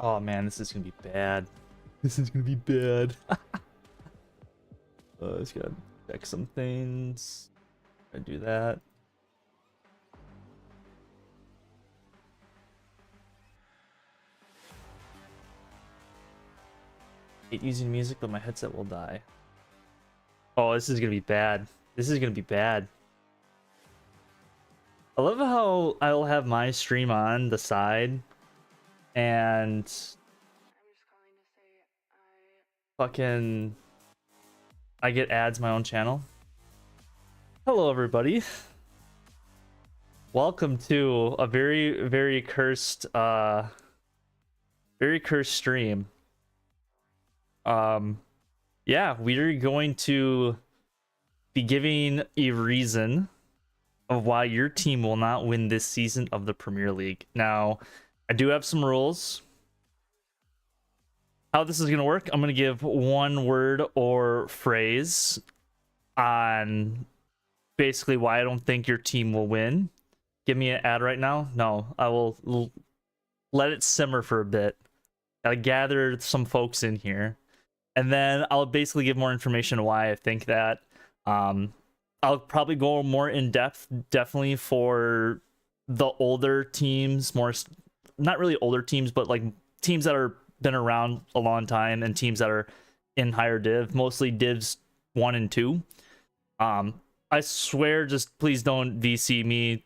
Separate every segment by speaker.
Speaker 1: Oh man, this is gonna be bad. This is gonna be bad. Just gotta check some things. I do that. Hate using music, but my headset will die. Oh, this is gonna be bad. This is gonna be bad. I love how I'll have my stream on the side, and fucking I get ads my own channel. Hello, everybody. Welcome to a very cursed stream. Yeah, we're going to be giving a reason of why your team will not win this season of the Premier League. Now, I do have some rules. How this is going to work, I'm going to give one word or phrase on basically why I don't think your team will win. Give me an ad right now? No, I will let it simmer for a bit. I'll gather some folks in here. And then I'll basically give more information on why I think that. I'll probably go more in depth, definitely for the older teams, more, not really older teams, but like teams that are been around a long time and teams that are in higher div, mostly divs 1 and 2. I swear, just please don't VC me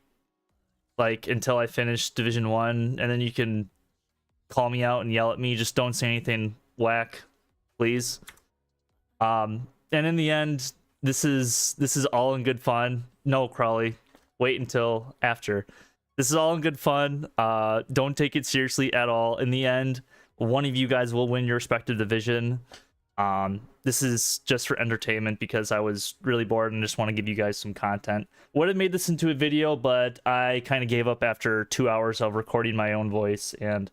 Speaker 1: like until I finish Division 1, and then you can call me out and yell at me. Just don't say anything whack, please. And in the end, this is all in good fun. No, Crawley, wait until after. This is all in good fun. Don't take it seriously at all. In the end, one of you guys will win your respective division. This is just for entertainment because I was really bored and just want to give you guys some content. Would have made this into a video, but I kind of gave up after 2 hours of recording my own voice and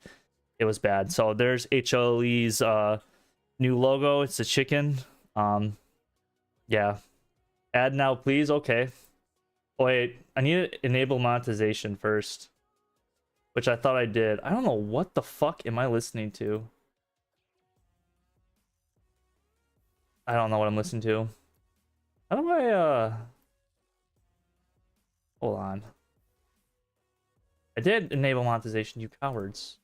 Speaker 1: it was bad. So there's HLE's new logo. It's a chicken. Yeah. Ad now, please. Okay. Wait, I need to enable monetization first, which I thought I did. I don't know what the fuck am I listening to. I don't know what I'm listening to. How do I hold on. I did enable monetization, you cowards.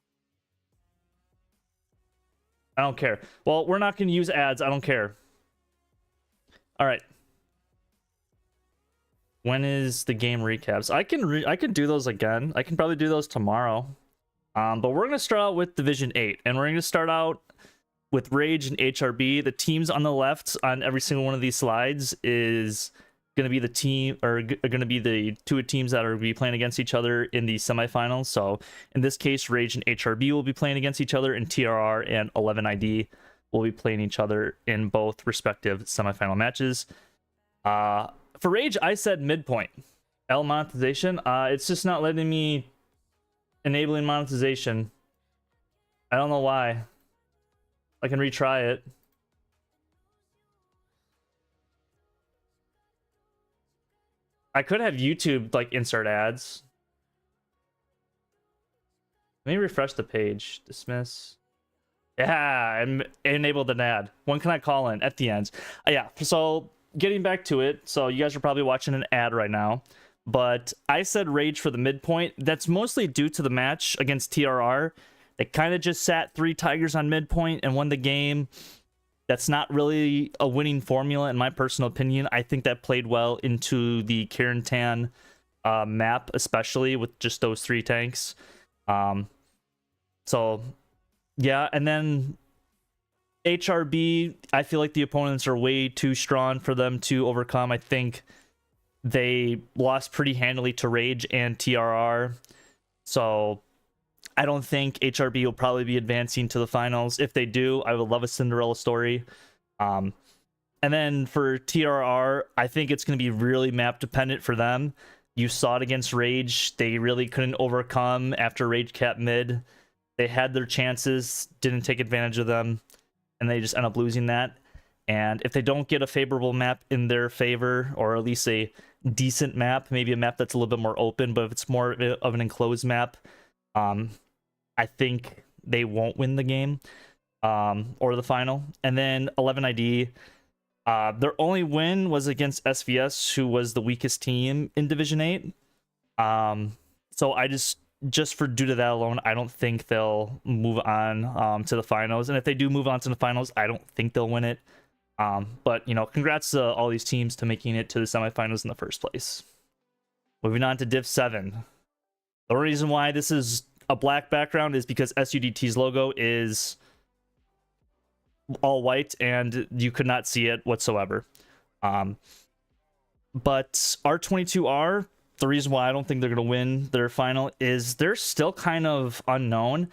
Speaker 1: I don't care. Well, we're not going to use ads. I don't care. All right. When is the game recaps? I can do those again. I can probably do those tomorrow. But we're going to start out with Division 8, and we're going to start out with Rage and HRB. The teams on the left on every single one of these slides is going to be the team, or going to be the two teams that are going to be playing against each other in the semifinals. So in this case, Rage and HRB will be playing against each other, and TRR and 11ID will be playing each other in both respective semifinal matches. For Rage, I said midpoint. L monetization. It's just not letting me enabling monetization. I don't know why. I can retry it. I could have YouTube like insert ads. Let me refresh the page. Dismiss. Yeah, I enabled an ad. When can I call in? At the end. Yeah, so getting back to it. So you guys are probably watching an ad right now. But I said Rage for the midpoint. That's mostly due to the match against TRR. They kind of just sat 3 Tigers on midpoint and won the game. That's not really a winning formula, in my personal opinion. I think that played well into the Carentan map, especially with just those 3 tanks. So, yeah, and then HRB, I feel like the opponents are way too strong for them to overcome. I think they lost pretty handily to Rage and TRR. So I don't think HRB will probably be advancing to the finals. If they do, I would love a Cinderella story. And then for TRR, I think it's going to be really map dependent for them. You saw it against Rage. They really couldn't overcome after Rage capped mid. They had their chances, didn't take advantage of them, and they just end up losing that. And if they don't get a favorable map in their favor, or at least a decent map, maybe a map that's a little bit more open, but if it's more of an enclosed map, I think they won't win the game or the final. And then 11ID, their only win was against SVS, who was the weakest team in Division 8. So I just for due to that alone, I don't think they'll move on to the finals. And if they do move on to the finals, I don't think they'll win it. But, you know, congrats to all these teams to making it to the semifinals in the first place. Moving on to Div 7. The reason why this is a black background is because SUDT's logo is all white and you could not see it whatsoever. But R22R, the reason why I don't think they're going to win their final is they're still kind of unknown.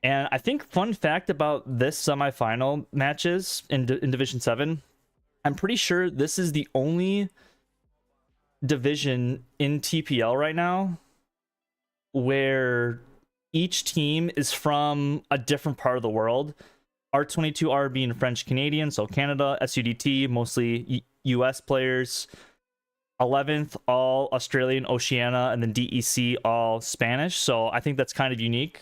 Speaker 1: And I think fun fact about this semifinal matches in Division 7, I'm pretty sure this is the only division in TPL right now where each team is from a different part of the world. R22R being French Canadian, so Canada, SUDT, mostly US players. 11th, all Australian, Oceania, and then DEC, all Spanish. So I think that's kind of unique.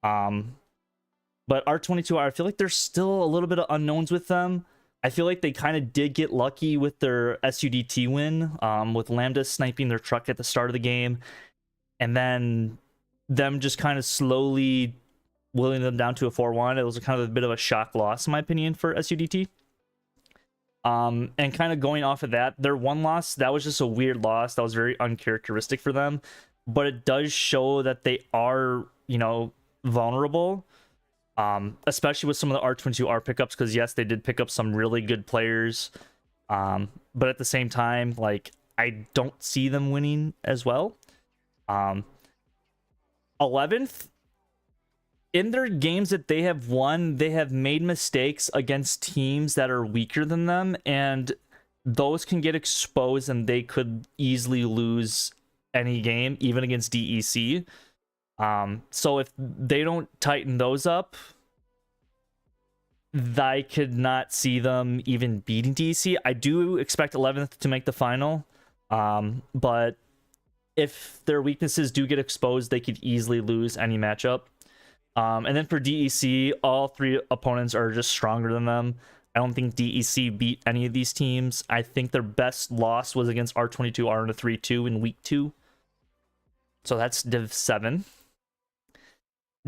Speaker 1: But R22R, I feel like there's still a little bit of unknowns with them. I feel like they kind of did get lucky with their SUDT win, with Lambda sniping their truck at the start of the game, and then them just kind of slowly willing them down to a 4-1. It was kind of a bit of a shock loss, in my opinion, for SUDT. And kind of going off of that, their one loss, that was just a weird loss. That was very uncharacteristic for them. But it does show that they are, you know, vulnerable, especially with some of the R22R pickups, because yes, they did pick up some really good players, but at the same time, like, I don't see them winning as well. 11th, in their games that they have won, they have made mistakes against teams that are weaker than them, and those can get exposed and they could easily lose any game, even against DEC. So if they don't tighten those up, I could not see them even beating DEC. I do expect 11th to make the final, but if their weaknesses do get exposed, they could easily lose any matchup. And then for DEC, all three opponents are just stronger than them. I don't think DEC beat any of these teams. I think their best loss was against R22R in a 3-2 in week 2. So that's Div 7.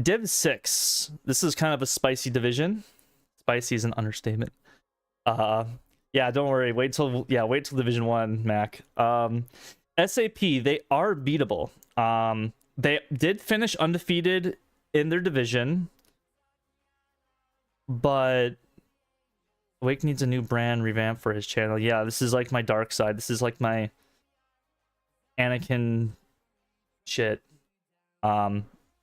Speaker 1: Div 6. This is kind of a spicy division. Spicy is an understatement. Yeah, don't worry. Wait till Division 1, Mac. SAP, they are beatable. They did finish undefeated in their division, but Wake needs a new brand revamp for his channel. Yeah, this is like my dark side. This is like my Anakin shit.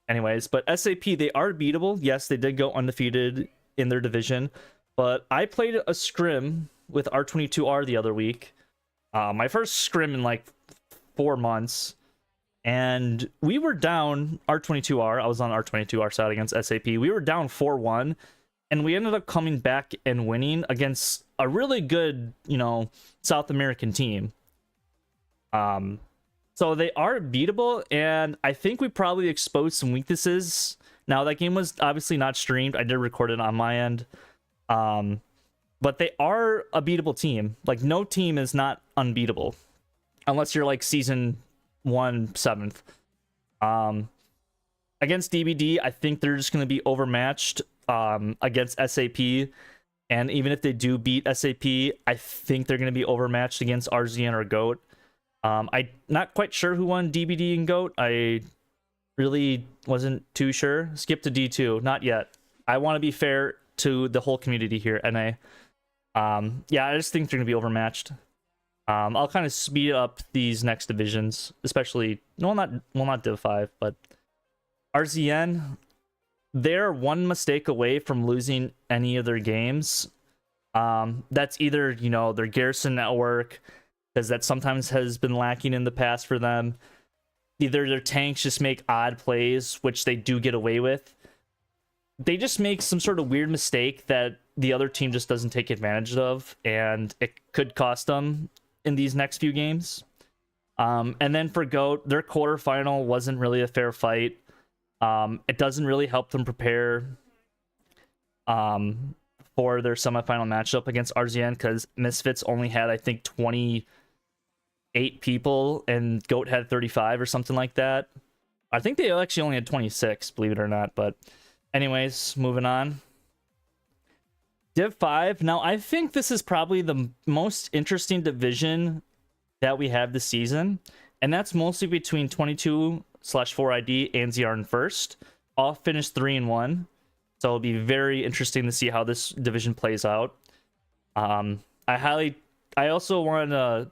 Speaker 1: Anyways, but SAP, they are beatable. Yes, they did go undefeated in their division, but I played a scrim with R22R the other week. My first scrim in like 4 months. And we were down R22R. I was on R22R side against SAP. We were down 4-1, and we ended up coming back and winning against a really good, you know, South American team. So they are beatable, and I think we probably exposed some weaknesses. Now, that game was obviously not streamed. I did record it on my end. But they are a beatable team. Like, no team is not unbeatable. Unless you're like Season 1 7th. Against DBD, I think they're just going to be overmatched against SAP. And even if they do beat SAP, I think they're going to be overmatched against RZN or GOAT. I'm not quite sure who won DBD and GOAT. I really wasn't too sure. Skip to D2. Not yet. I want to be fair to the whole community here, NA. Yeah, I just think they're going to be overmatched. I'll kind of speed up these next divisions, especially not Div 5, but RZN. They're one mistake away from losing any of their games. That's either, you know, their Garrison network, because that sometimes has been lacking in the past for them. Either their tanks just make odd plays, which they do get away with. They just make some sort of weird mistake that the other team just doesn't take advantage of, and it could cost them in these next few games. And then for GOAT, their quarterfinal wasn't really a fair fight. It doesn't really help them prepare for their semifinal matchup against RZN because Misfits only had, I think, 28 people and Goat had 35 or something like that. I think they actually only had 26, believe it or not. But anyways, moving on. Div 5. Now, I think this is probably the most interesting division that we have this season. And that's mostly between 22/4ID and ZR in first. All finished 3-1. So it'll be very interesting to see how this division plays out. I also want to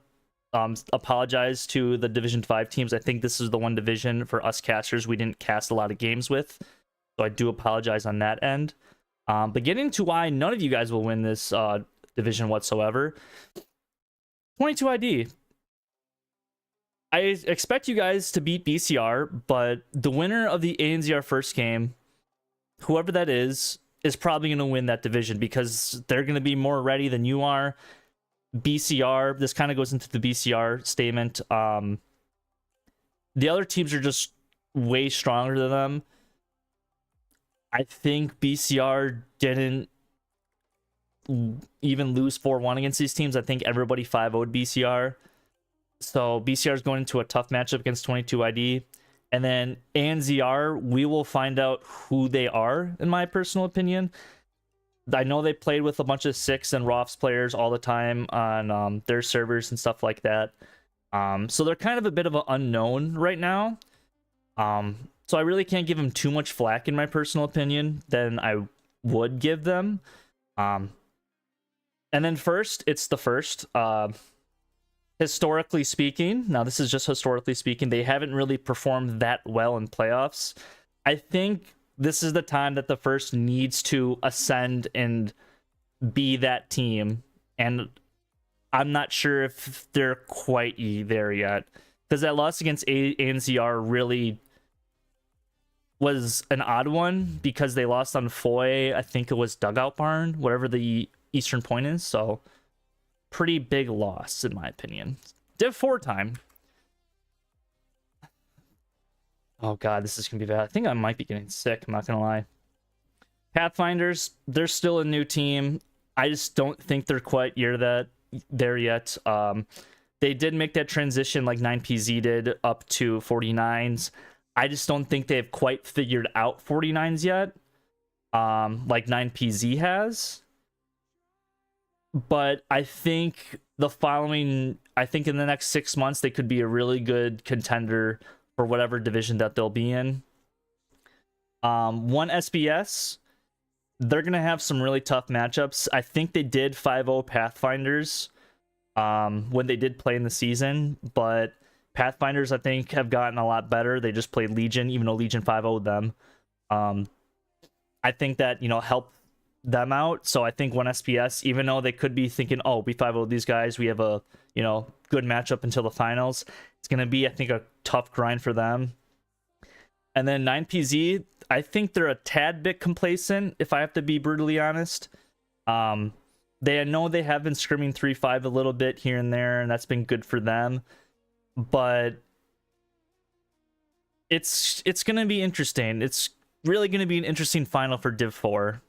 Speaker 1: apologize to the Division 5 teams. I think this is the one division for us casters we didn't cast a lot of games with. So I do apologize on that end. But getting to why none of you guys will win this division whatsoever. 22ID. I expect you guys to beat BCR, but the winner of the ANZR first game, whoever that is probably going to win that division because they're going to be more ready than you are. BCR, this kind of goes into the BCR statement. The other teams are just way stronger than them. I think BCR didn't even lose 4-1 against these teams. I think everybody 5-0'd BCR. So BCR is going into a tough matchup against 22ID. And then ANZR, we will find out who they are, in my personal opinion. I know they played with a bunch of Six and Rofs players all the time on their servers and stuff like that. So they're kind of a bit of an unknown right now. So I really can't give them too much flack, in my personal opinion, than I would give them. And then first, it's the first. Historically speaking, now this is just historically speaking, they haven't really performed that well in playoffs. I think this is the time that the first needs to ascend and be that team. And I'm not sure if they're quite there yet. Because that loss against ANZR really was an odd one because they lost on Foy. I think it was Dugout Barn, whatever the Eastern Point is. So pretty big loss, in my opinion. Div 4 time. Oh god, this is gonna be bad. I think I might be getting sick, I'm not gonna lie. Pathfinders, they're still a new team. I just don't think they're quite there yet. They did make that transition like 9PZ did up to 49s. I just don't think they've quite figured out 49s yet. Like 9PZ has. But I think in the next 6 months, they could be a really good contender for whatever division that they'll be in. One SBS, they're going to have some really tough matchups. I think they did 5-0 Pathfinders when they did play in the season, but Pathfinders, I think, have gotten a lot better. They just played Legion, even though Legion 5-0'd them. I think that, helped them out. So I think one SPS, even though they could be thinking, oh, we 5-0'd these guys, we have a, good matchup until the finals. It's going to be, I think, a tough grind for them. And then 9PZ, I think they're a tad bit complacent, if I have to be brutally honest. I know they have been scrimming 3-5 a little bit here and there, and that's been good for them. But it's going to be interesting. It's really going to be an interesting final for Div 4.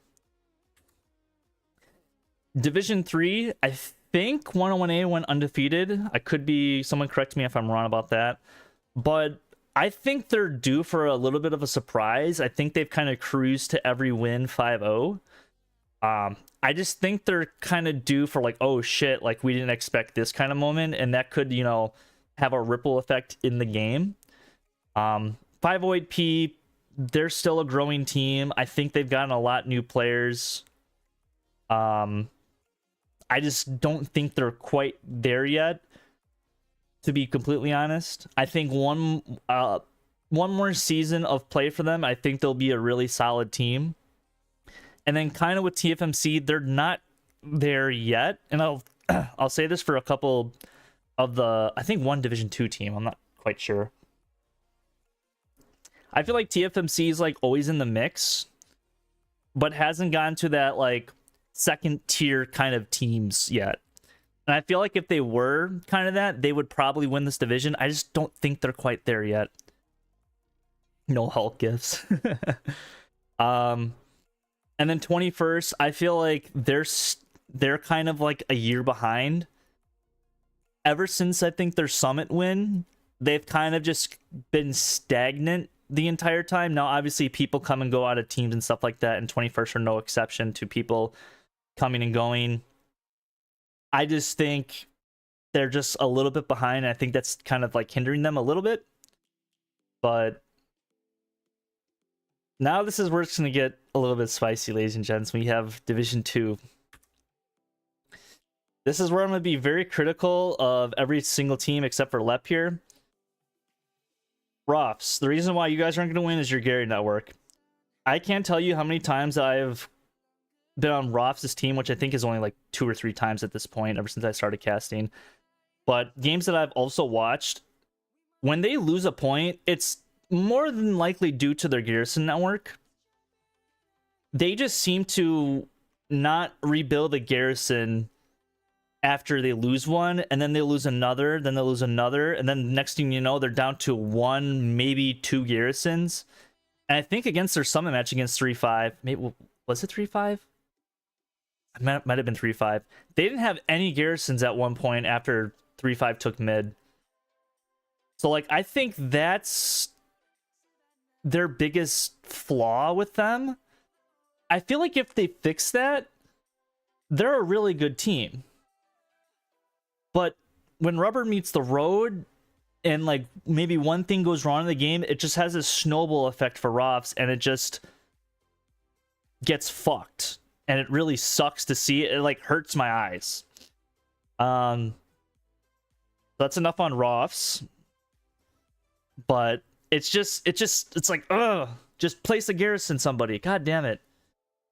Speaker 1: Division 3, I think 101A went undefeated. I could be, someone correct me if I'm wrong about that. But I think they're due for a little bit of a surprise. I think they've kind of cruised to every win 5-0. I just think they're kind of due for like, oh shit, like we didn't expect this kind of moment. And that could, have a ripple effect in the game. 508P, they're still a growing team. I think they've gotten a lot new players. I just don't think they're quite there yet, to be completely honest. I think one more season of play for them, I think they'll be a really solid team. And then kind of with TFMC, they're not there yet. And I'll say this for a couple of I think one Division 2 team. I'm not quite sure. I feel like TFMC is like always in the mix, but hasn't gotten to that like second tier kind of teams yet. And I feel like if they were kind of that, they would probably win this division. I just don't think they're quite there yet. No Hulk gifts. um, and then 21st, I feel like they're kind of like a year behind. Ever since I think their summit win, they've kind of just been stagnant the entire time. Now, obviously, people come and go out of teams and stuff like that, and 21st are no exception to people coming and going. I just think they're just a little bit behind. I think that's kind of like hindering them a little bit. But now this is where it's going to get a little bit spicy, ladies and gents. We have Division 2. This is where I'm going to be very critical of every single team except for Lep here. Rofs, the reason why you guys aren't going to win is your Gary network. I can't tell you how many times I've been on Rofs' team, which I think is only like 2 or 3 times at this point, ever since I started casting. But games that I've also watched, when they lose a point, it's more than likely due to their Garrison network. They just seem to not rebuild a Garrison after they lose one, and then they lose another, then they lose another, and then next thing you know, they're down to 1, maybe 2 Garrisons. And I think against their summit match against 3-5, maybe was it 3-5? It might have been 3-5. They didn't have any Garrisons at one point after 3-5 took mid. So like I think that's their biggest flaw with them. I feel like if they fix that, they're a really good team. But when rubber meets the road and like maybe one thing goes wrong in the game, it just has a snowball effect for Rofs, and it just gets fucked. And it really sucks to see it. It like hurts my eyes. That's enough on Rofs. But it's like, ugh, just place a Garrison somebody. God damn it.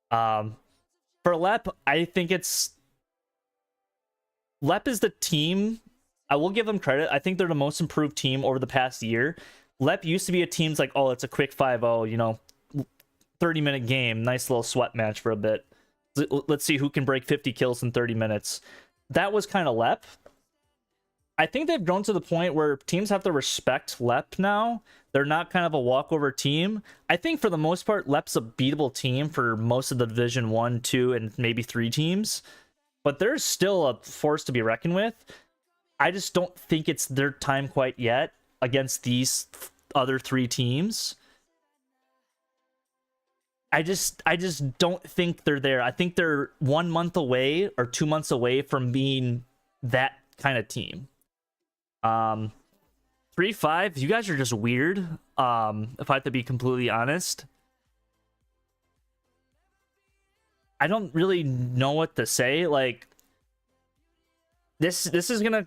Speaker 1: For Lep, I think Lep is the team. I will give them credit. I think they're the most improved team over the past year. Lep used to be a team's like, oh, it's a quick 5-0, 30-minute game. Nice little sweat match for a bit. Let's see who can break 50 kills in 30 minutes. That was kind of Lep. I think they've grown to the point where teams have to respect Lep now. They're not kind of a walkover team. I think for the most part, Lep's a beatable team for most of the Division 1, 2, and maybe 3 teams. But they're still a force to be reckoned with. I just don't think it's their time quite yet against these other 3 teams. I just don't think they're there. I think they're 1 month away or 2 months away from being that kind of team. 3-5, you guys are just weird. If I have to be completely honest, I don't really know what to say. Like this is gonna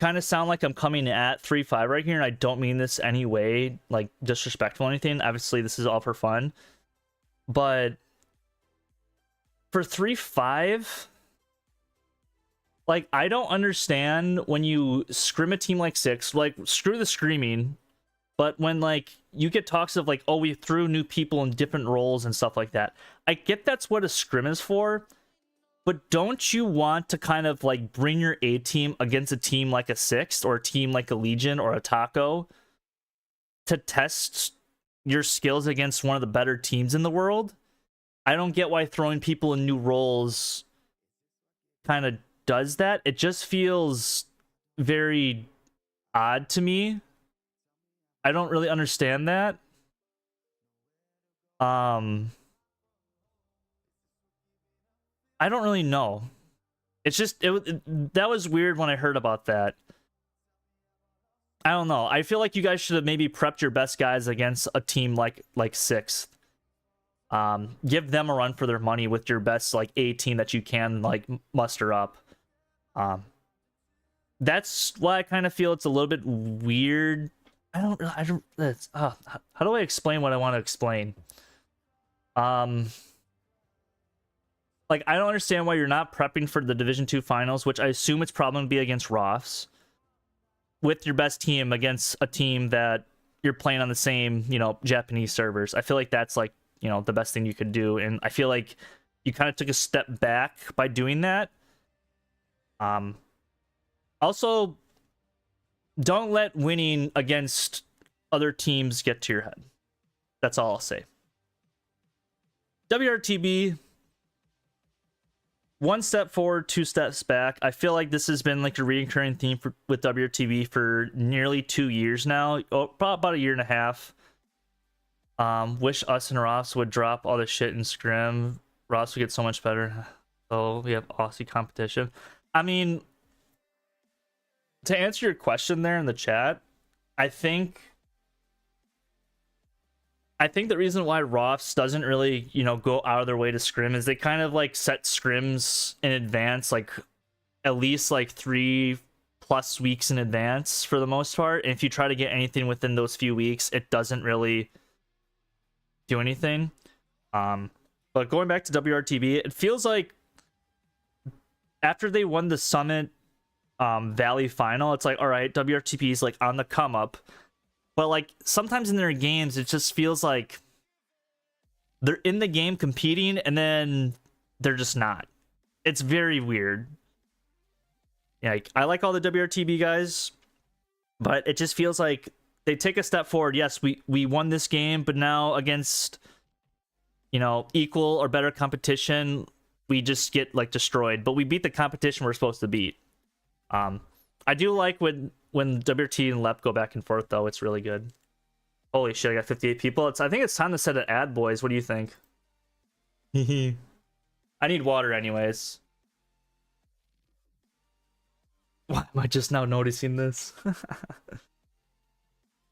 Speaker 1: kind of sound like I'm coming at 3-5 right here, and I don't mean this any way like disrespectful or anything. Obviously, this is all for fun. But for 3-5, like, I don't understand when you scrim a team like 6, like, screw the screaming, but when, like, you get talks of, like, oh, we threw new people in different roles and stuff like that. I get that's what a scrim is for, but don't you want to kind of, like, bring your A team against a team like a 6 or a team like a Legion or a Taco to test your skills against one of the better teams in the world? I don't get why throwing people in new roles kind of does that. It just feels very odd to me. I don't really understand that. I don't really know. It's just that was weird when I heard about that. I don't know. I feel like you guys should have maybe prepped your best guys against a team like 6th. Give them a run for their money with your best like A team that you can like muster up. That's why I kind of feel it's a little bit weird. I don't how do I explain what I want to explain? Like, I don't understand why you're not prepping for the Division 2 finals, which I assume it's probably going to be against Rofs, with your best team against a team that you're playing on the same, Japanese servers. I feel like that's like, the best thing you could do. And I feel like you kind of took a step back by doing that. Also, don't let winning against other teams get to your head. That's all I'll say. WRTB, one step forward, two steps back. I feel like this has been like a recurring theme with WRTB for nearly 2 years now. Oh, about a year and a half. Wish us and Ross would drop all the shit in Scrim. Ross would get so much better. Oh, we have Aussie competition. I mean, to answer your question there in the chat, I think the reason why Ross doesn't really, go out of their way to scrim is they kind of like set scrims in advance, like at least like 3+ weeks in advance for the most part. And if you try to get anything within those few weeks, it doesn't really do anything. But going back to WRTB, it feels like after they won the Summit Valley final, it's like, all right, WRTB is like on the come up. But like sometimes in their games, it just feels like they're in the game competing and then they're just not. It's very weird. Yeah, like, I like all the WRTB guys, but it just feels like they take a step forward. Yes, we won this game, but now against equal or better competition, we just get like destroyed. But we beat the competition we're supposed to beat. I do like when WRT and LEP go back and forth, though. It's really good. Holy shit, I got 58 people. I think it's time to set an ad, boys. What do you think? I need water anyways. Why am I just now noticing this?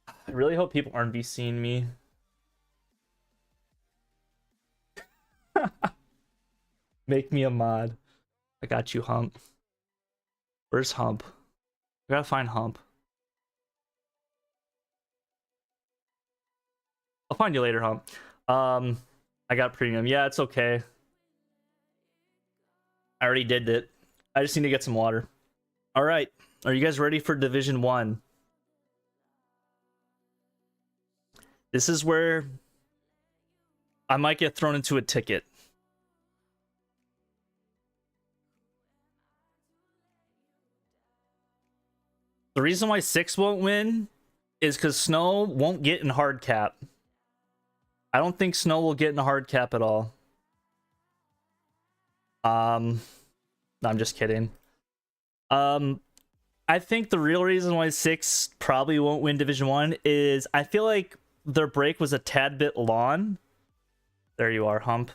Speaker 1: I really hope people aren't seeing me. Make me a mod. I got you, Hump. Where's Hump? I gotta find Hump. I'll find you later, Hump. I got premium. Yeah, it's okay. I already did it. I just need to get some water. All right. Are you guys ready for Division 1? This is where I might get thrown into a ticket. The reason why 6 won't win is because Snow won't get in hard cap. I don't think Snow will get in a hard cap at all. No, I'm just kidding. I think the real reason why 6 probably won't win Division 1 is I feel like their break was a tad bit long. There you are, Hump.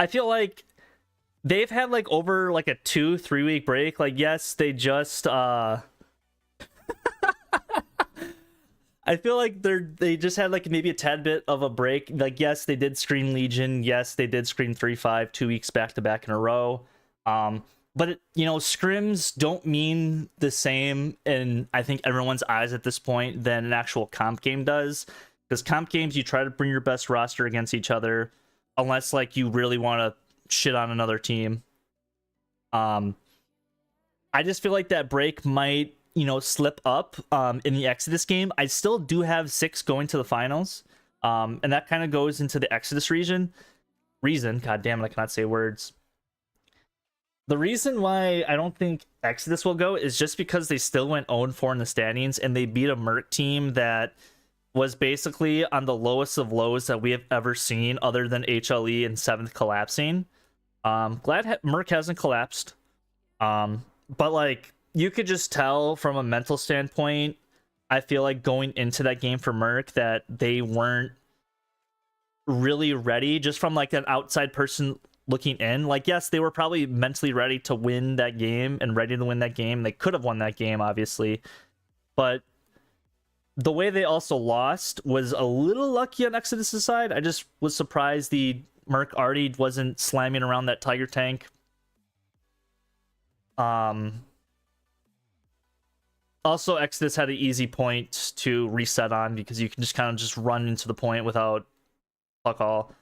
Speaker 1: I feel like they've had like over like a 2-3 week break. Like, yes, they just I feel like they just had like maybe a tad bit of a break. Like, yes, they did Scream Legion. Yes, they did Scream 3-5 2 weeks back to back in a row. But scrims don't mean the same in I think everyone's eyes at this point than an actual comp game does. Because comp games, you try to bring your best roster against each other, unless like you really want to shit on another team. I just feel like that break might slip up in the Exodus game. I still do have 6 going to the finals, and that kind of goes into the Exodus reason. God damn it, I cannot say words. The reason why I don't think Exodus will go is just because they still went 0-4 in the standings, and they beat a Merc team that was basically on the lowest of lows that we have ever seen, other than HLE and 7th collapsing. Glad Merc hasn't collapsed, but like you could just tell from a mental standpoint, I feel like going into that game for Merc that they weren't really ready, just from like an outside person looking in. Like, yes, they were probably mentally ready to win that game and ready to win that game. They could have won that game, obviously, but the way they also lost was a little lucky on Exodus' side. I just was surprised the Merc already wasn't slamming around that Tiger tank. Also, Exodus had an easy point to reset on because you can just kind of just run into the point without fuck all.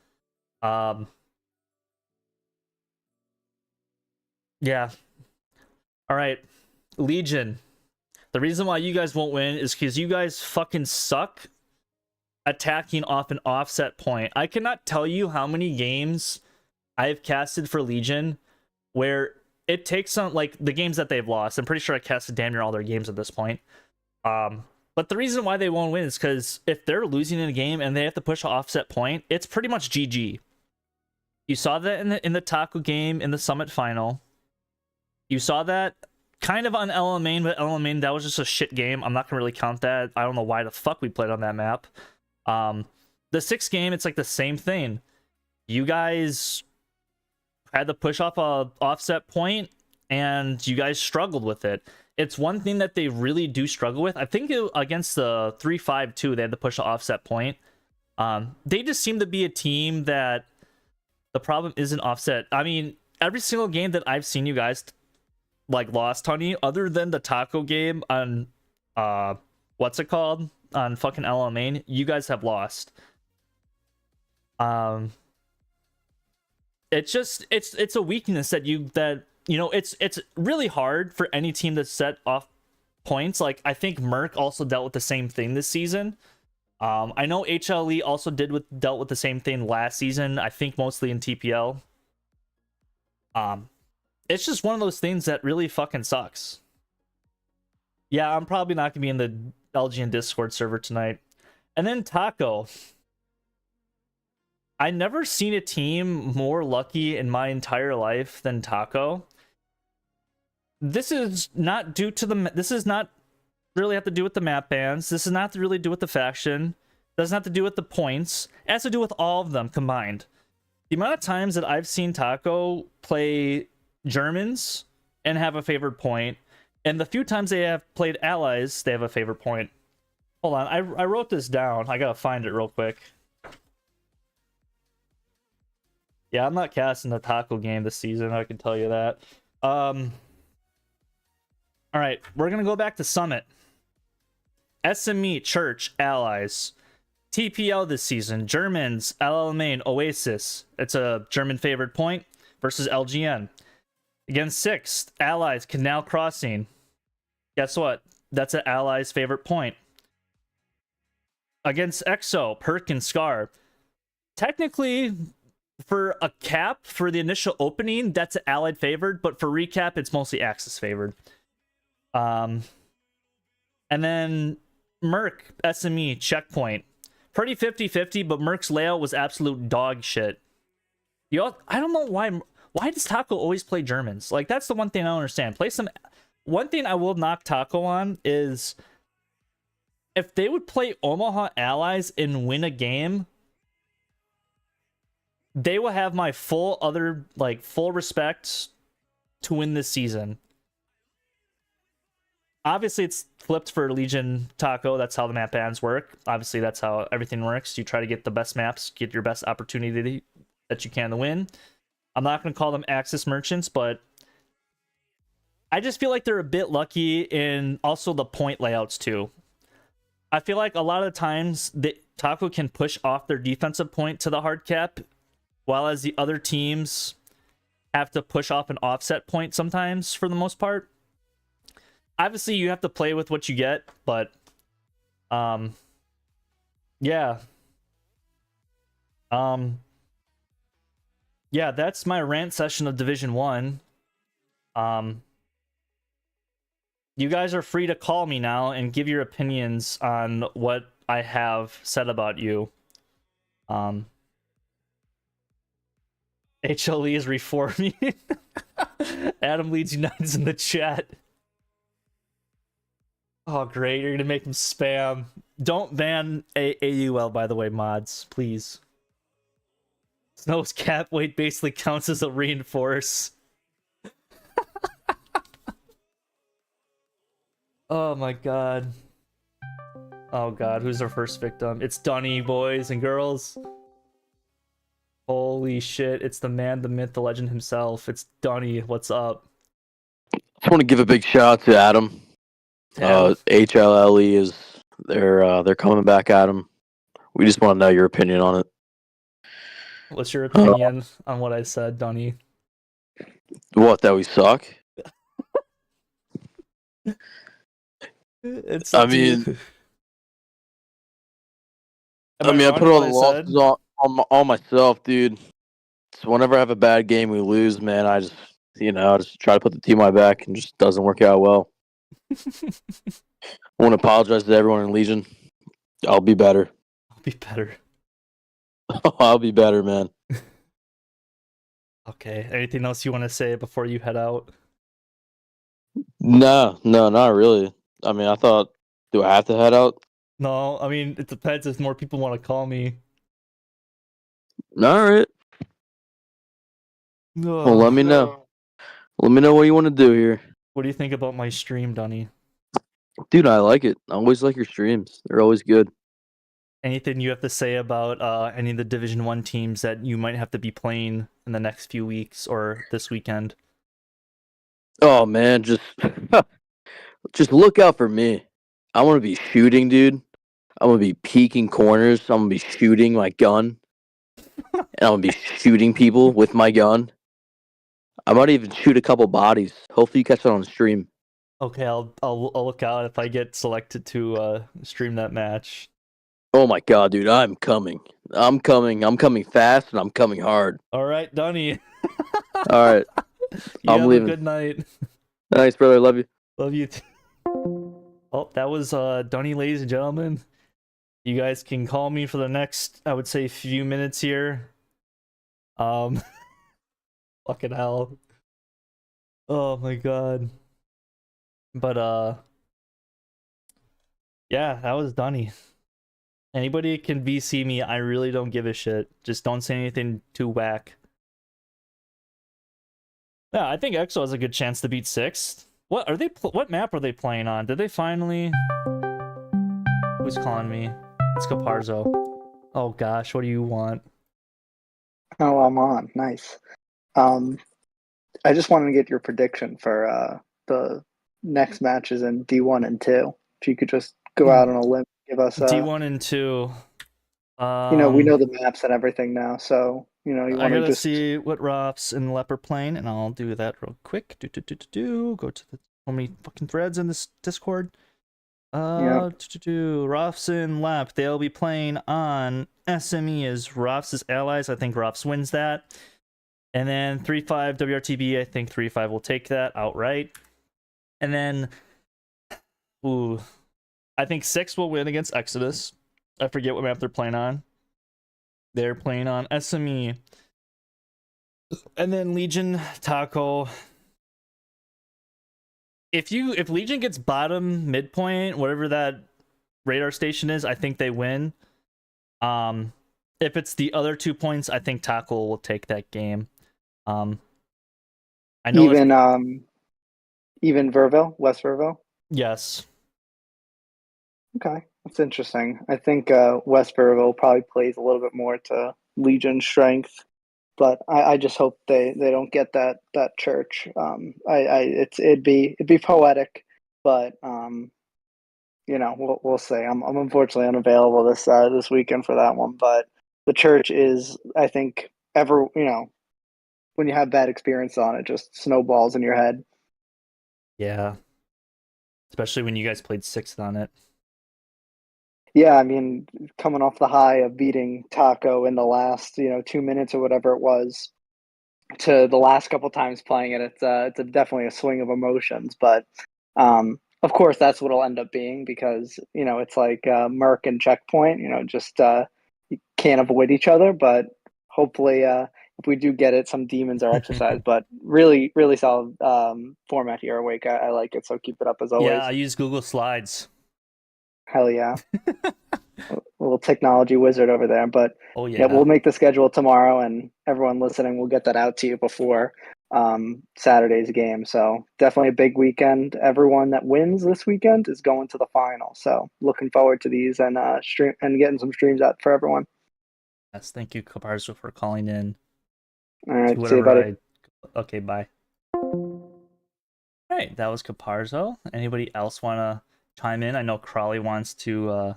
Speaker 1: Yeah. All right. Legion. The reason why you guys won't win is because you guys fucking suck attacking off an offset point. I cannot tell you how many games I've casted for Legion where it takes some, like, the games that they've lost. I'm pretty sure I casted damn near all their games at this point. But the reason why they won't win is because if they're losing in a game and they have to push an offset point, it's pretty much GG. You saw that in the Taco game in the Summit final. You saw that kind of on LL Main, but LL Main, that was just a shit game. I'm not gonna really count that. I don't know why the fuck we played on that map. The 6th game, it's like the same thing. You guys had to push off a offset point, and you guys struggled with it. It's one thing that they really do struggle with. I think against the 3-5-2, they had to push an offset point. They just seem to be a team that the problem isn't offset. I mean, every single game that I've seen you guys like lost, honey, other than the Taco game on what's it called? On fucking LL Main, you guys have lost. It's just it's a weakness that you know, it's really hard for any team to set off points. Like, I think Merc also dealt with the same thing this season. I know HLE also dealt with the same thing last season, I think mostly in TPL. It's just one of those things that really fucking sucks. Yeah, I'm probably not gonna be in the LGN Discord server tonight. And then Taco. I never seen a team more lucky in my entire life than Taco. This is not due to this is not really have to do with the map bans. This is not to really do with the faction. Doesn't have to do with the points. It has to do with all of them combined. The amount of times that I've seen Taco play Germans and have a favored point, and the few times they have played allies, they have a favored point. Hold on, I wrote this down. I gotta find it real quick. Yeah, I'm not casting the Taco game this season, I can tell you that. Alright, we're gonna go back to Summit. SME, Church, Allies. TPL this season, Germans, LL Main, Oasis. It's a German favored point versus LGN. Against 6th, Allies, Canal Crossing. Guess what? That's an Allies favorite point. Against EXO, Perk and Scar. Technically, for a cap, for the initial opening, that's an Allied favored, but for recap, it's mostly Axis favored. And then Merc, SME, Checkpoint. Pretty 50-50, but Merc's layout was absolute dog shit. I don't know why does Taco always play Germans? Like, that's the one thing I don't understand. One thing I will knock Taco on is if they would play Omaha Allies and win a game, they will have my full respect to win this season. Obviously, it's flipped for Legion Taco. That's how the map bans work. Obviously, that's how everything works. You try to get the best maps, get your best opportunity that you can to win. I'm not going to call them Axis merchants, but I just feel like they're a bit lucky in also the point layouts too. I feel like a lot of the times Taco can push off their defensive point to the hard cap, while as the other teams have to push off an offset point sometimes for the most part. Obviously, you have to play with what you get, but yeah. Yeah, that's my rant session of Division 1. You guys are free to call me now and give your opinions on what I have said about you. HLE is reforming. Adam Leeds United in the chat. Oh, great. You're going to make him spam. Don't ban AUL, by the way, mods. Please. Snow's cap weight basically counts as a reinforce. Oh, my God. Oh, God. Who's our first victim? It's Dunny, boys and girls. Holy shit. It's the man, the myth, the legend himself. It's Dunny. What's up?
Speaker 2: I just want to give a big shout out to Adam. HLLE is they're coming back at him. We just want to know your opinion on it.
Speaker 1: What's your opinion on what I said, Dunny?
Speaker 2: What, that we suck? I put all the losses on myself, dude. So whenever I have a bad game, we lose, man. I just try to put the team on my back and just doesn't work out well. I want to apologize to everyone in Legion. I'll be better.
Speaker 1: I'll be better.
Speaker 2: I'll be better, man.
Speaker 1: Okay. Anything else you want to say before you head out?
Speaker 2: No, not really. I mean, I thought, do I have to head out?
Speaker 1: No, I mean it depends if more people want to call me.
Speaker 2: All right. Well, let me know. Let me know what you want to do here.
Speaker 1: What do you think about my stream, Dunny?
Speaker 2: Dude, I like it. I always like your streams. They're always good.
Speaker 1: Anything you have to say about any of the Division 1 teams that you might have to be playing in the next few weeks or this weekend?
Speaker 2: Oh man, just look out for me. I want to be shooting, dude. I'm gonna be peeking corners. I'm gonna be shooting my gun, and I'm gonna be shooting people with my gun. I might even shoot a couple bodies. Hopefully, you catch that on stream.
Speaker 1: Okay, I'll look out if I get selected to stream that match.
Speaker 2: Oh my god, dude, I'm coming. I'm coming. I'm coming fast, and I'm coming hard.
Speaker 1: All right, Dunny.
Speaker 2: All right,
Speaker 1: You
Speaker 2: I'm
Speaker 1: have
Speaker 2: leaving.
Speaker 1: a good night.
Speaker 2: Thanks, brother. Love you.
Speaker 1: Love you too. Oh, that was Dunny, ladies and gentlemen. You guys can call me for the next, I would say, few minutes here. Fucking hell. Oh my god. But yeah, that was Dunny. Anybody can VC me. I really don't give a shit. Just don't say anything too whack. Yeah, I think EXO has a good chance to beat 6th. What are they? What map are they playing on? Did they finally? Who's calling me? It's Caparzo. Oh gosh, what do you want?
Speaker 3: Oh, I'm on. Nice. I just wanted to get your prediction for the next matches in D1 and 2. If you could just go out on a limb, give us
Speaker 1: D1 and 2.
Speaker 3: we know the maps and everything now, so you
Speaker 1: I
Speaker 3: want to
Speaker 1: gotta
Speaker 3: just
Speaker 1: see what Rops and Lep are playing, and I'll do that real quick. Go to the so many fucking threads in this Discord. Rops and Lep, they'll be playing on SME as Rops' allies. I think Rops wins that. And then 3-5 WRTB, I think 3-5 will take that outright. And then, I think 6 will win against Exodus. I forget what map they're playing on. They're playing on SME. And then Legion, Taco. If Legion gets bottom midpoint, whatever that radar station is, I think they win. If it's the other 2 points, I think Taco will take that game. I know
Speaker 3: even Verville, West Verville.
Speaker 1: Yes.
Speaker 3: Okay, that's interesting. I think West Verville probably plays a little bit more to Legion strength, but I just hope they don't get that church. It'd be poetic, but we'll see. I'm unfortunately unavailable this weekend for that one, but the church is, I think, when you have bad experience on it, just snowballs in your head.
Speaker 1: Yeah. Especially when you guys played 6th on it.
Speaker 3: Yeah, I mean, coming off the high of beating Taco in the last, 2 minutes or whatever it was, to the last couple times playing it, it's definitely a swing of emotions. But of course, that's what it'll end up being because it's like Merc and Checkpoint. Just you can't avoid each other. But hopefully, if we do get it, some demons are exercised. But really, really solid format here, Awake. I like it. So keep it up as always.
Speaker 1: Yeah, I use Google Slides.
Speaker 3: Hell yeah. A little technology wizard over there. But
Speaker 1: oh yeah,
Speaker 3: we'll make the schedule tomorrow, and everyone listening will get that out to you before Saturday's game. So definitely a big weekend. Everyone that wins this weekend is going to the final. So looking forward to these and stream and getting some streams out for everyone.
Speaker 1: Yes, thank you, Caparzo, for calling in.
Speaker 3: All right, see you, buddy.
Speaker 1: Okay, bye. All right, that was Caparzo. Anybody else want to chime in? I know Crawley wants to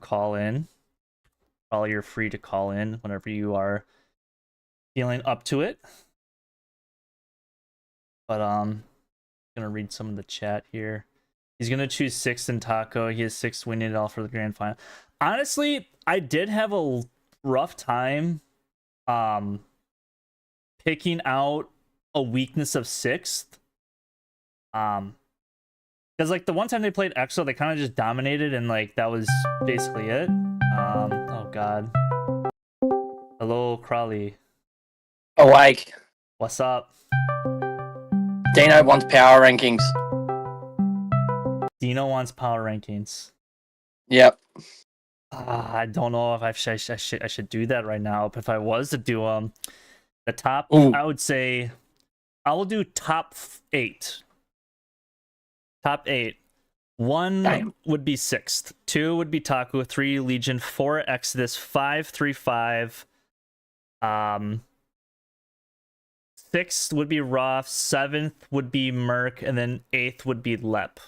Speaker 1: call in. Crawley, you're free to call in whenever you are feeling up to it. But I'm gonna read some of the chat here. He's gonna choose 6th in Taco. He has 6th winning it all for the grand final. Honestly, I did have a rough time picking out a weakness of 6th. Because like the one time they played EXO, they kind of just dominated, and like that was basically it. Oh god. Hello, Crawley.
Speaker 4: Awake.
Speaker 1: What's up?
Speaker 4: Dino wants power rankings.
Speaker 1: Dino wants power rankings.
Speaker 4: Yep.
Speaker 1: I don't know if I should do that right now. But if I was to do the top,
Speaker 4: Ooh.
Speaker 1: I would say I will do top 8. Top 8. 1
Speaker 4: Damn.
Speaker 1: would be 6th. 2 would be Taku. 3 Legion. 4 Exodus. 5 3-5. 6th would be Roth. 7th would be Merc, and then 8th would be Lep.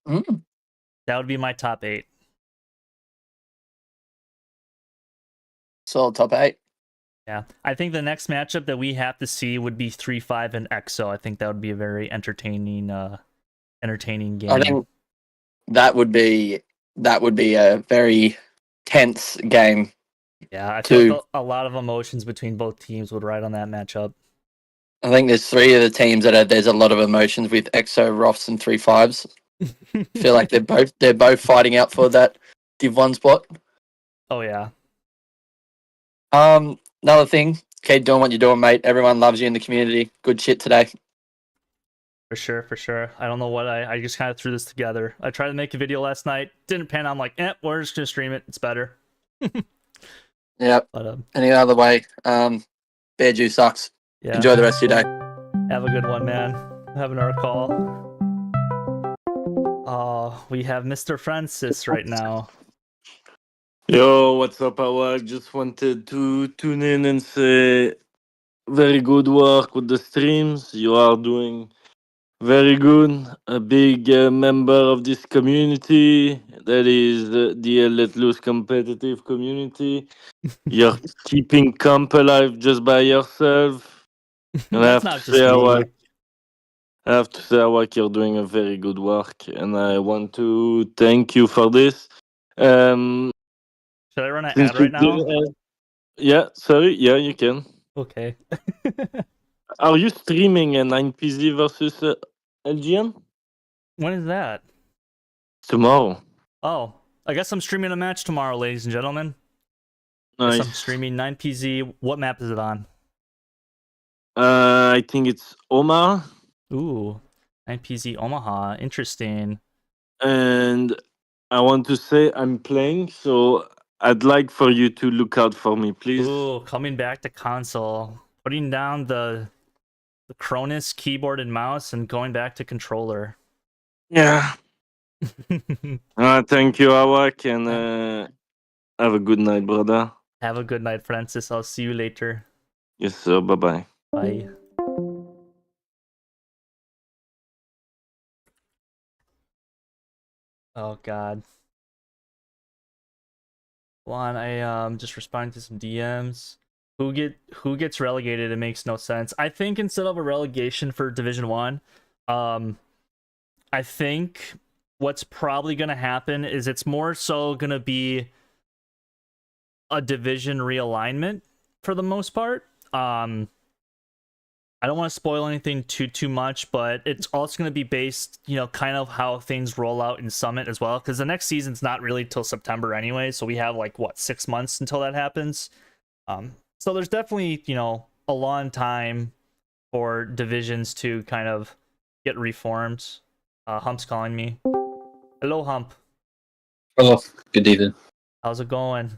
Speaker 1: That would be my top 8.
Speaker 4: Solid top 8.
Speaker 1: Yeah, I think the next matchup that we have to see would be 3-5 and EXO. I think that would be a very entertaining game.
Speaker 4: I think that would be a very tense game.
Speaker 1: Yeah, I feel like a lot of emotions between both teams would ride on that matchup.
Speaker 4: I think there's 3 of the teams there's a lot of emotions with EXO, Rofs, and 3-5s. I feel like they're both fighting out for that Div 1 spot.
Speaker 1: Oh yeah.
Speaker 4: Another thing, keep doing what you're doing, mate. Everyone loves you in the community. Good shit today.
Speaker 1: For sure. I don't know what I just kind of threw this together. I tried to make a video last night, didn't pan out. I'm like, we're just gonna stream it. It's better.
Speaker 4: Yep.
Speaker 1: But
Speaker 4: Any other way, Bear Jew sucks.
Speaker 1: yeah.
Speaker 4: Enjoy the rest of your day.
Speaker 1: Have a good one, man. Having our call. Oh, we have Mr. Francis right now.
Speaker 5: Yo, what's up, Awak? Just wanted to tune in and say very good work with the streams. You are doing very good. A big member of this community, that is the Let Loose competitive community. You're keeping camp alive just by yourself. And
Speaker 1: That's not just me.
Speaker 5: I have to say, Awak, you're doing a very good work, and I want to thank you for this.
Speaker 1: Should I run an
Speaker 5: Since
Speaker 1: ad right
Speaker 5: we
Speaker 1: now?
Speaker 5: did, yeah, sorry. Yeah, you can.
Speaker 1: Okay.
Speaker 5: Are you streaming a 9PZ versus LGN?
Speaker 1: When is that?
Speaker 5: Tomorrow.
Speaker 1: Oh, I guess I'm streaming a match tomorrow, ladies and gentlemen. Yes, I'm
Speaker 5: Nice.
Speaker 1: streaming 9PZ. What map is it on?
Speaker 5: I think it's Omar.
Speaker 1: Ooh, 9PZ Omaha. Interesting.
Speaker 5: And I want to say I'm playing, so I'd like for you to look out for me, please.
Speaker 1: Ooh, coming back to console. Putting down the Cronus keyboard and mouse and going back to controller.
Speaker 5: Yeah. Thank you, Awak, and have a good night, brother.
Speaker 1: Have a good night, Francis. I'll see you later.
Speaker 5: Yes, sir. Bye-bye.
Speaker 1: Bye. Oh god. One, I just responding to some DMs. Who gets relegated? It makes no sense. I think instead of a relegation for Division 1, I think what's probably gonna happen is it's more so gonna be a division realignment for the most part. I don't want to spoil anything too much, but it's also going to be based, kind of how things roll out in Summit as well, because the next season's not really till September anyway, so we have 6 months until that happens. So there's definitely, a long time for divisions to kind of get reformed. Hump's calling me. Hello, Hump.
Speaker 6: Hello, good evening.
Speaker 1: How's it going?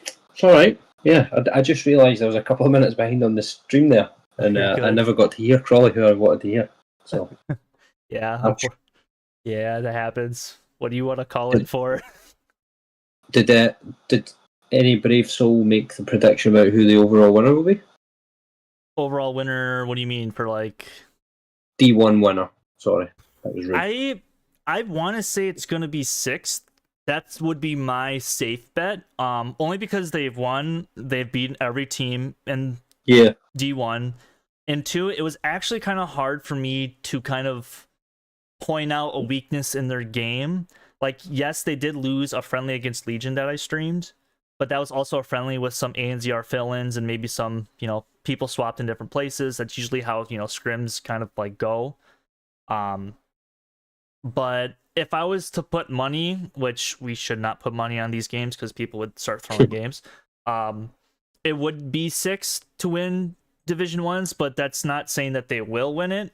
Speaker 6: It's alright. Yeah, I just realised I was a couple of minutes behind on the stream there, and
Speaker 1: Okay,
Speaker 6: I
Speaker 1: good.
Speaker 6: never got to hear Crawley who I wanted to hear. So,
Speaker 1: Yeah,
Speaker 6: Ouch.
Speaker 1: yeah, that happens. What do you want to call it for?
Speaker 6: did any Brave Soul make the prediction about who the overall winner will be?
Speaker 1: Overall winner, what do you mean for
Speaker 6: D1 winner. Sorry, that was rude.
Speaker 1: I want to say it's going to be 6th. That would be my safe bet. Only because they've beaten every team in
Speaker 6: Yeah,
Speaker 1: D1. And 2, it was actually kind of hard for me to kind of point out a weakness in their game. Yes, they did lose a friendly against Legion that I streamed. but that was also a friendly with some ANZR fill-ins and maybe some, people swapped in different places. That's usually how, scrims kind of like go. But if I was to put money, which we should not put money on these games because people would start throwing games, it would be 6 to win Division 1s, but that's not saying that they will win it.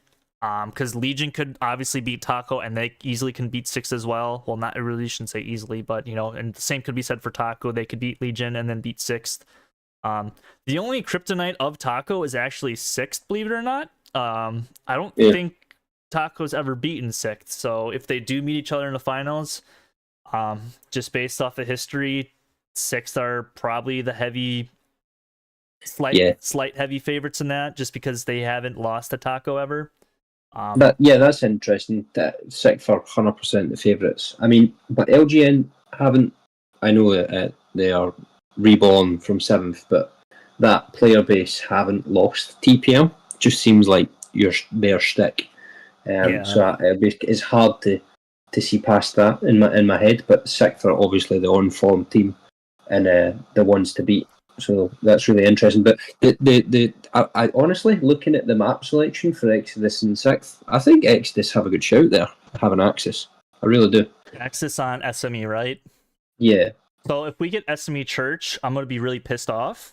Speaker 1: Because Legion could obviously beat Taco, and they easily can beat 6 as well. Well, not, I really shouldn't say easily, but and the same could be said for Taco. They could beat Legion and then beat 6th. The only kryptonite of Taco is actually 6th, believe it or not. I don't think Taco's ever beaten 6th. So if they do meet each other in the finals, just based off the history, 6th are probably the slight heavy favorites in that, just because they haven't lost to Taco ever.
Speaker 6: That's interesting. That 6th are 100% the favourites. I mean, but LGN haven't. I know that they are reborn from 7th, but that player base haven't lost TPL. Just seems like their shtick. So it's hard to see past that in my head. But 6th are obviously the on-form team and the ones to beat. So that's really interesting. But I honestly, looking at the map selection for Exodus and 6th, I think Exodus have a good shout there, having Axis. I really do.
Speaker 1: Axis on SME, right?
Speaker 6: Yeah.
Speaker 1: So if we get SME Church, I'm going to be really pissed off.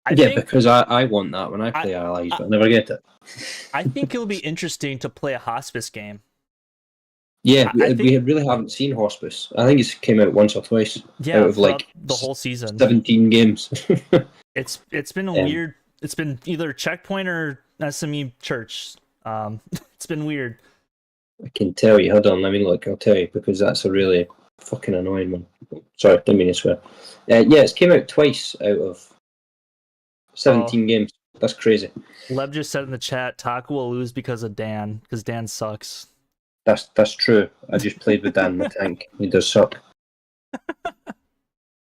Speaker 6: Because I want that when I play Allies, but I never get it.
Speaker 1: I think it'll be interesting to play a Hospice game.
Speaker 6: Yeah, we really haven't seen Hospice. I think it's came out once or twice out of like
Speaker 1: the whole season.
Speaker 6: 17 games.
Speaker 1: It's been a weird. It's been either Checkpoint or SME Church. It's been weird.
Speaker 6: I can tell you. Hold on, let me look. I'll tell you because that's a really fucking annoying one. Sorry, didn't mean to swear. It's came out twice out of 17 games. That's crazy.
Speaker 1: Lev just said in the chat, Taco will lose because of Dan, because Dan sucks.
Speaker 6: That's true. I just played with Dan in the tank. He does suck.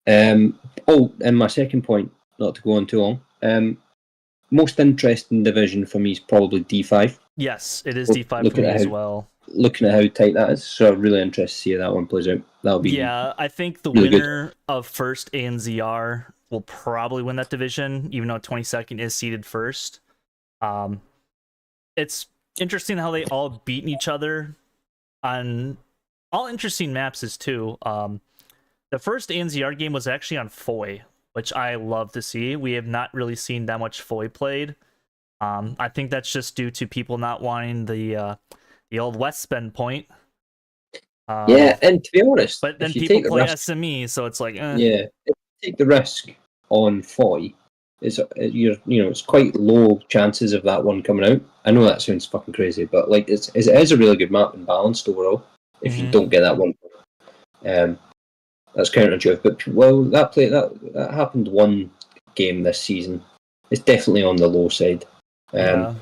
Speaker 6: And my second point, not to go on too long. Most interesting division for me is probably D5.
Speaker 1: Yes, it is D5 for me as well.
Speaker 6: Looking at how tight that is, so I'm really interested to see how that one plays out. That'll be
Speaker 1: I think the
Speaker 6: really
Speaker 1: winner of first ANZR will probably win that division, even though 22nd is seeded first. It's interesting how they all beaten each other on all interesting maps is too. The first ANZR game was actually on Foy, which I love to see. We have not really seen that much Foy played. I think that's just due to people not wanting the old West spend point.
Speaker 6: And to be honest,
Speaker 1: but then people play SME, so it's like
Speaker 6: if you take the risk on Foy, it's quite low chances of that one coming out. I know that sounds fucking crazy, but like it is a really good map and balanced overall. If you don't get that one, that's counterintuitive. But that happened one game this season. It's definitely on the low side. I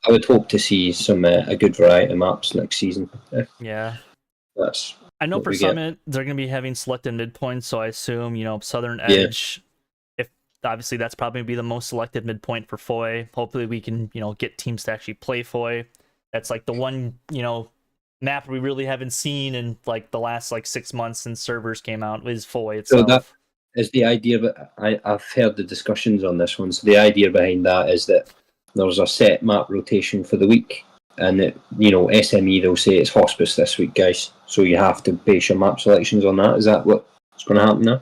Speaker 6: would hope to see a good variety of maps next season.
Speaker 1: I know for Summit they're going to be having selected midpoints, so I assume Southern Edge. If obviously that's probably going to be the most selected midpoint for Foy. Hopefully we can get teams to actually play Foy. That's like the one map we really haven't seen in like the last 6 months since servers came out is Foy itself.
Speaker 6: So that is the idea, but I've heard the discussions on this one. So the idea behind that is that there's a set map rotation for the week, and that SME they'll say it's Hospice this week, guys. So you have to base your map selections on that. Is that what's going to happen now?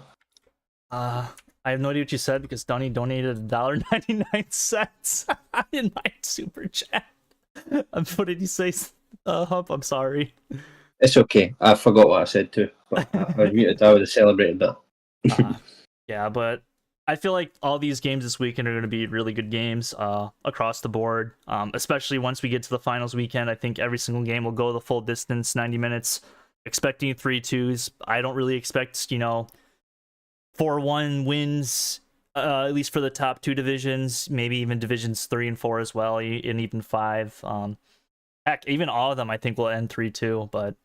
Speaker 1: I have no idea what you said because Donnie donated $1.99 in my super chat. What did you say, Hump? I'm sorry.
Speaker 6: It's okay. I forgot what I said too. But I was muted. I would have celebrated that.
Speaker 1: Yeah, but I feel like all these games this weekend are going to be really good games across the board, especially once we get to the finals weekend. I think every single game will go the full distance, 90 minutes, expecting 3-2s. I don't really expect, 4-1 wins, at least for the top two divisions, maybe even divisions 3 and 4 as well, and even 5. Heck, even all of them I think will end 3-2, but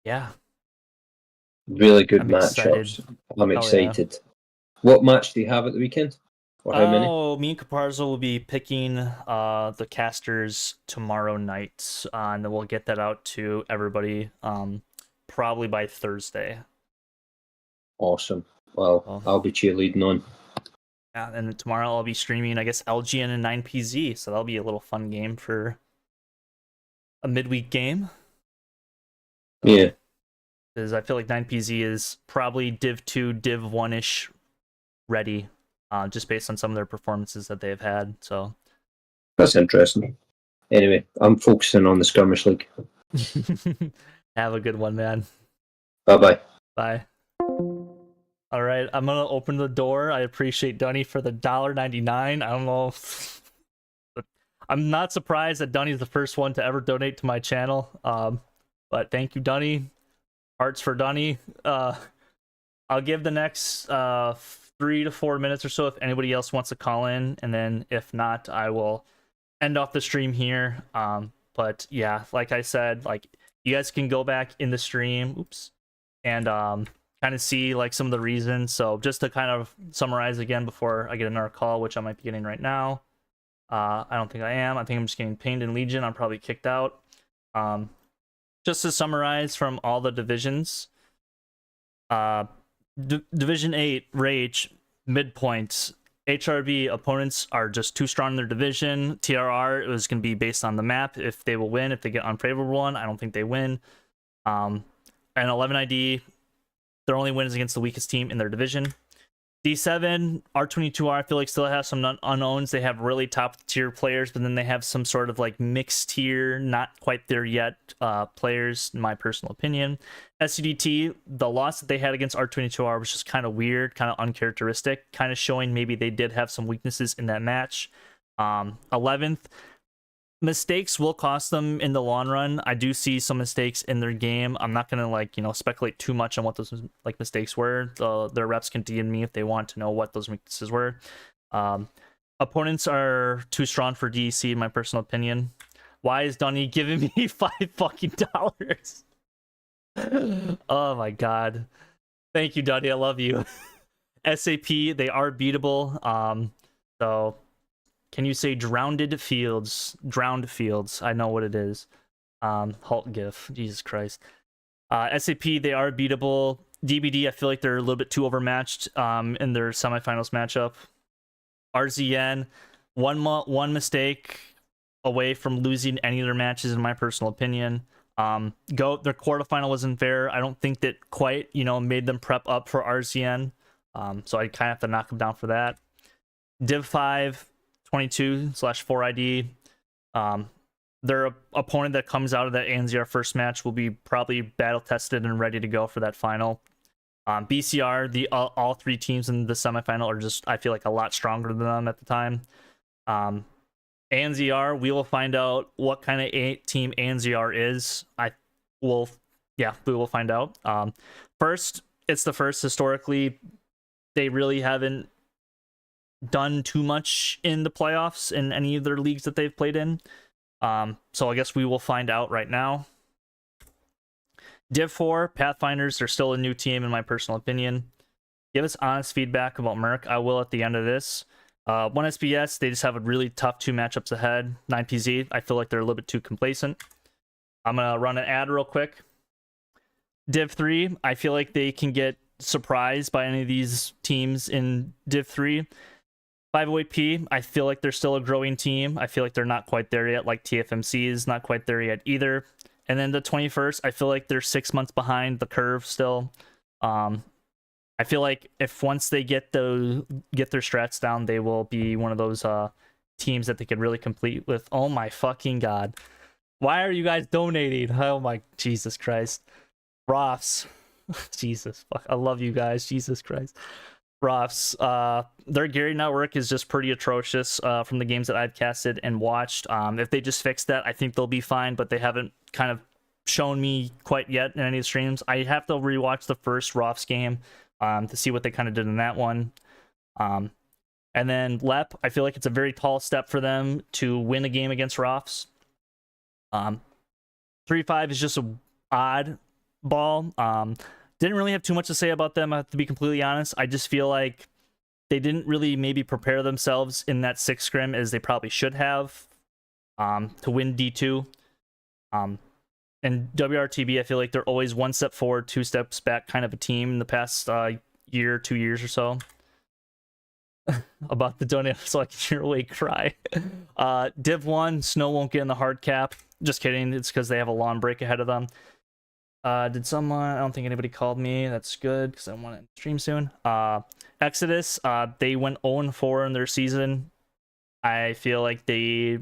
Speaker 1: yeah.
Speaker 6: Really good matchups. I'm excited. What match do you have at the weekend? Or how many?
Speaker 1: Me and Caparzo will be picking the casters tomorrow night, and then we'll get that out to everybody probably by Thursday.
Speaker 6: Awesome. Well,
Speaker 1: Oh.
Speaker 6: I'll be cheerleading on.
Speaker 1: Yeah, and tomorrow I'll be streaming, I guess, LGN and 9PZ, so that'll be a little fun game for a midweek game.
Speaker 6: Yeah.
Speaker 1: Because I feel like 9PZ is probably Div 2, Div 1-ish ready, just based on some of their performances that they've had. So
Speaker 6: That's interesting. Anyway, I'm focusing on the skirmish league.
Speaker 1: have a good one, man.
Speaker 6: Bye-bye.
Speaker 1: Bye. All right, I'm gonna open the door. I appreciate Dunny for the $1.99. I don't know. I'm not surprised that Dunny's the first one to ever donate to my channel. But thank you, Dunny. Hearts for Dunny. I'll give the next 3 to 4 minutes or so if anybody else wants to call in, and then if not, I will end off the stream here. But yeah, like I said, like you guys can go back in the stream, and kind of see like some of the reasons. So just to kind of summarize again before I get another call, which I might be getting right now. I don't think I am. I think I'm just getting pinged in Legion. I'm probably kicked out. Just to summarize from all the divisions. Division 8, Rage, midpoint. HRB opponents are just too strong in their division. TRR, it was going to be based on the map. If they will win, if they get unfavorable one, I don't think they win. And 11ID, their only win is against the weakest team in their division. D7, R22R, I feel like still has some unknowns. They have really top tier players, but then they have some sort of like mixed tier, not quite there yet players, in my personal opinion. SCDT, the loss that they had against R22R was just kind of weird, kind of uncharacteristic, kind of showing maybe they did have some weaknesses in that match. 11th, mistakes will cost them in the long run. I do see some mistakes in their game. I'm not gonna like speculate too much on what those like mistakes were. Their reps can DM me if they want to know what those weaknesses were. Opponents are too strong for DEC in my personal opinion. Why is Donnie giving me $5 fucking? Oh my god. Thank you, Donnie. I love you. SAP, they are beatable. So can you say drowned fields? Drowned fields. I know what it is. Halt GIF. Jesus Christ. SAP, they are beatable. DBD, I feel like they're a little bit too overmatched in their semifinals matchup. RZN, one mistake away from losing any of their matches, in my personal opinion. Their quarterfinal wasn't fair. I don't think that quite, made them prep up for RZN. So I kind of have to knock them down for that. Div 5, 22/4ID. Their opponent that comes out of that ANZR first match will be probably battle tested and ready to go for that final. BCR, all three teams in the semifinal are just, I feel like, a lot stronger than them at the time. ANZR, we will find out what kind of team ANZR is. We will find out. First, it's the first historically. They really haven't done too much in the playoffs in any of their leagues that they've played in. So I guess we will find out right now. Div 4, Pathfinders, they're still a new team in my personal opinion. Give us honest feedback about Merc. I will at the end of this. 1SBS, they just have a really tough 2 matchups ahead. 9PZ, I feel like they're a little bit too complacent. I'm going to run an ad real quick. Div 3, I feel like they can get surprised by any of these teams in Div 3. 508P, I feel like they're still a growing team. I feel like they're not quite there yet, like TFMC is not quite there yet either. And then the 21st, I feel like they're 6 months behind the curve still. I feel like if once they get their strats down, they will be one of those teams that they could really compete with. Oh my fucking god. Why are you guys donating? Oh my Jesus Christ. Rofs. Jesus fuck. I love you guys. Jesus Christ. Rofs. Their Gary network is just pretty atrocious from the games that I've casted and watched. If they just fix that, I think they'll be fine, but they haven't kind of shown me quite yet in any of the streams. I have to rewatch the first Rofs game to see what they kind of did in that one. And then Lep, I feel like it's a very tall step for them to win a game against Rofs. 3-5 is just a odd ball. Didn't really have too much to say about them, I have to be completely honest. I just feel like they didn't really maybe prepare themselves in that 6th scrim as they probably should have to win D2. And WRTB, I feel like they're always 1 step forward, 2 steps back kind of a team in the past year, 2 years or so about the donate so I can hear away cry. Div 1, Snow won't get in the hard cap. Just kidding. It's because they have a long break ahead of them. Did someone? I don't think anybody called me. That's good because I want to stream soon. Exodus, they went 0-4 in their season. I feel like they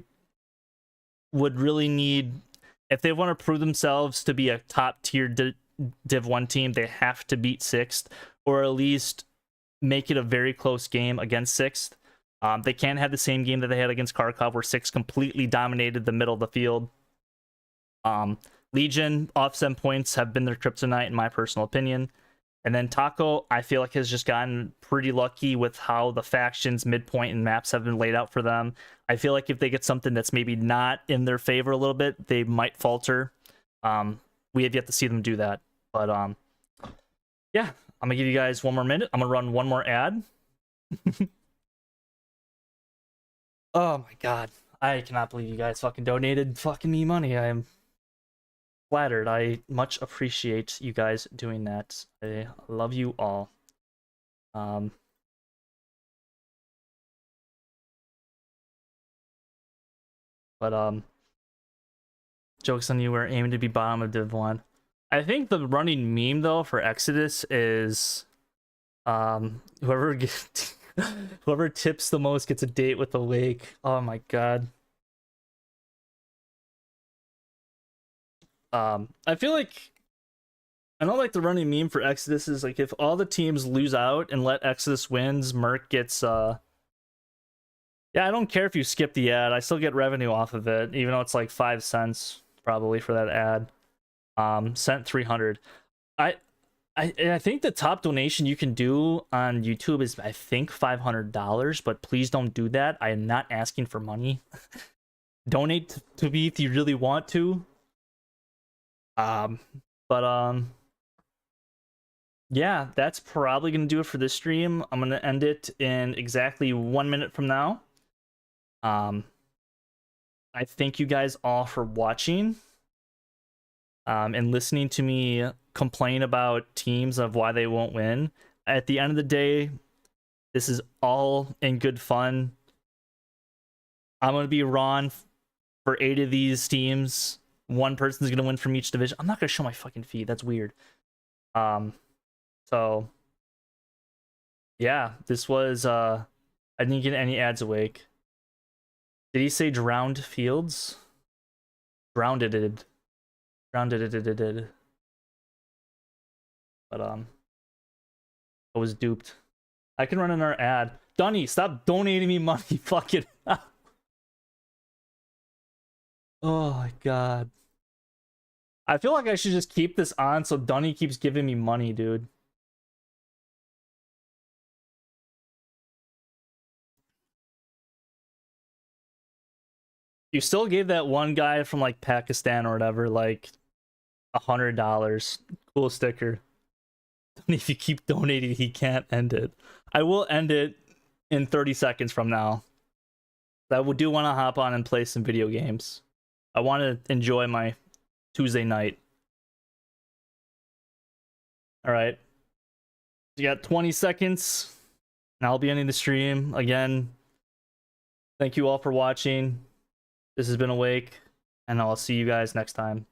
Speaker 1: would really need, if they want to prove themselves to be a top tier Div 1 team, they have to beat 6th, or at least make it a very close game against 6th. They can't have the same game that they had against Kharkov, where 6 completely dominated the middle of the field. Legion, offset points have been their kryptonite, in my personal opinion. And then Taco, I feel like, has just gotten pretty lucky with how the factions, midpoint, and maps have been laid out for them. I feel like if they get something that's maybe not in their favor a little bit, they might falter. We have yet to see them do that. But yeah, I'm going to give you guys one more minute. I'm going to run one more ad. Oh my god. I cannot believe you guys fucking donated fucking me money. I am flattered. I much appreciate you guys doing that. I love you all. Jokes on you, we're aiming to be bottom of Div 1. I think the running meme though for Exodus is whoever gets whoever tips the most gets a date with the lake. Oh my god. I feel like I know, like, the running meme for Exodus is like, if all the teams lose out and let Exodus wins, Merc gets yeah, I don't care if you skip the ad, I still get revenue off of it, even though it's like 5 cents probably for that ad. Sent 300. I think the top donation you can do on YouTube is, I think, $500, but please don't do that. I am not asking for money. Donate to me if you really want to. Yeah, that's probably gonna do it for this stream. I'm gonna end it in exactly 1 minute from now. I thank you guys all for watching and listening to me complain about teams of why they won't win. At the end of the day, this is all in good fun. I'm gonna be Ron for 8 of these teams. One person's gonna win from each division. I'm not gonna show my fucking feed. That's weird. So yeah, this was I didn't get any ads awake. Did he say drowned fields? Drowned it. But I was duped. I can run another ad. Dunny, stop donating me money. Fuck it. Oh my god. I feel like I should just keep this on so Dunny keeps giving me money, dude. You still gave that one guy from like Pakistan or whatever like $100. Cool sticker. If you keep donating, he can't end it. I will end it in 30 seconds from now. I do want to hop on and play some video games. I want to enjoy my Tuesday night. All right. You got 20 seconds. And I'll be ending the stream. Again, thank you all for watching. This has been Awake, and I'll see you guys next time.